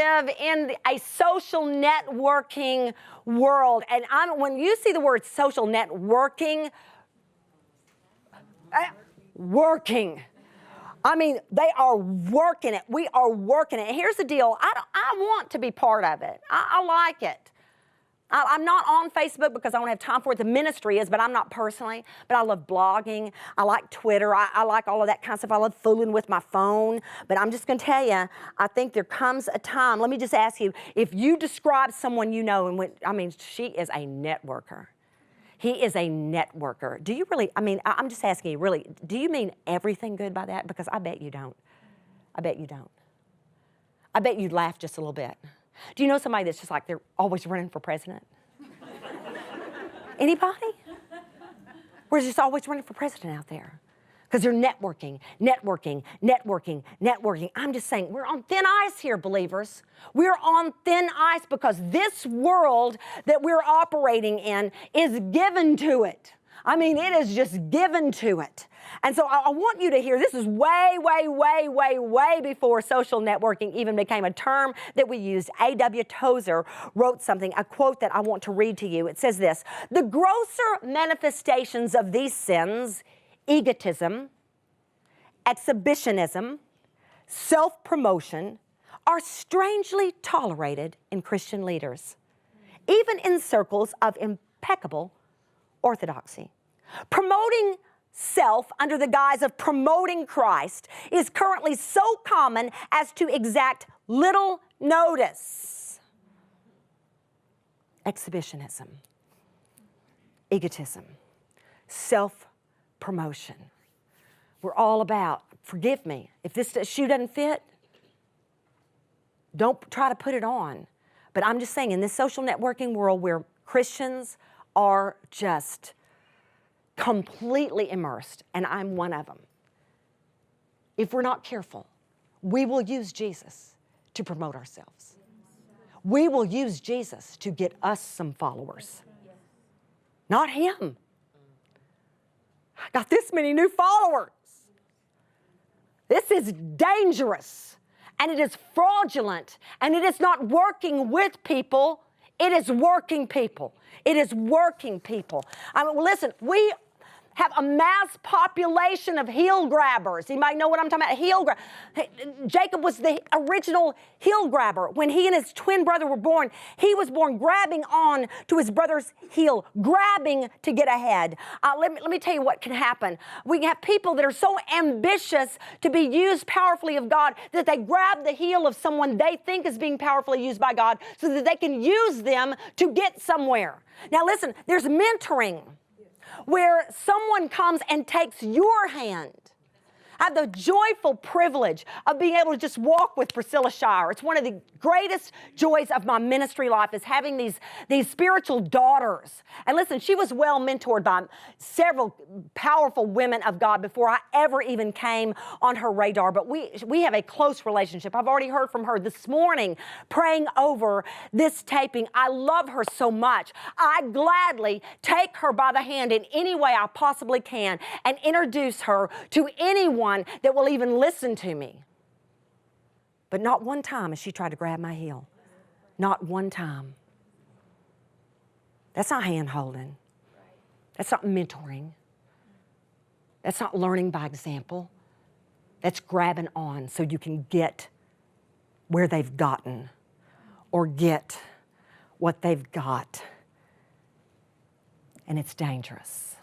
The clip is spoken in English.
live in a social networking world. And when you see the word social networking, working. I mean, they are working it. We are working it. Here's the deal. I want to be part of it. I like it. I'm not on Facebook because I don't have time for it. The ministry is, but I'm not personally. But I love blogging. I like Twitter. I like all of that kind of stuff. I love fooling with my phone. But I'm just going to tell you, I think there comes a time. Let me just ask you, if you describe someone you know, and she is a networker. He is a networker. Do you really, I'm just asking you, really, do you mean everything good by that? Because I bet you don't. I bet you don't. I bet you'd laugh just a little bit. Do you know somebody that's just like they're always running for president? Anybody? We're just always running for president out there. Because they're networking. I'm just saying, we're on thin ice here, believers. We're on thin ice because this world that we're operating in is given to it. It is just given to it. And so I want you to hear, this is way before social networking even became a term that we used. A.W. Tozer wrote something, a quote that I want to read to you. It says this: "The grosser manifestations of these sins, egotism, exhibitionism, self-promotion, are strangely tolerated in Christian leaders, even in circles of impeccable orthodoxy. Promoting self under the guise of promoting Christ is currently so common as to exact little notice." Exhibitionism, egotism, self-promotion. We're all about, forgive me, if this shoe doesn't fit, don't try to put it on. But I'm just saying, in this social networking world where Christians are just completely immersed, and I'm one of them, if we're not careful, we will use Jesus to promote ourselves. We will use Jesus to get us some followers, not him. I got this many new followers. This is dangerous, and it is fraudulent, and it is not working with people. It is working people. It is working people. Listen, we have a mass population of Heelgrabbers. You might know what I'm talking about. Jacob was the original Heelgrabber. When he and his twin brother were born, he was born grabbing on to his brother's heel, grabbing to get ahead. Let me tell you what can happen. We can have people that are so ambitious to be used powerfully of God that they grab the heel of someone they think is being powerfully used by God so that they can use them to get somewhere. Now listen, there's mentoring, where someone comes and takes your hand. I have the joyful privilege of being able to just walk with Priscilla Shire. It's one of the greatest joys of my ministry life is having these spiritual daughters. And listen, she was well mentored by several powerful women of God before I ever even came on her radar. But we have a close relationship. I've already heard from her this morning praying over this taping. I love her so much. I gladly take her by the hand in any way I possibly can and introduce her to anyone that will even listen to me. But not one time has she tried to grab my heel. Not one time. That's not hand-holding. That's not mentoring. That's not learning by example. That's grabbing on so you can get where they've gotten or get what they've got. And it's dangerous.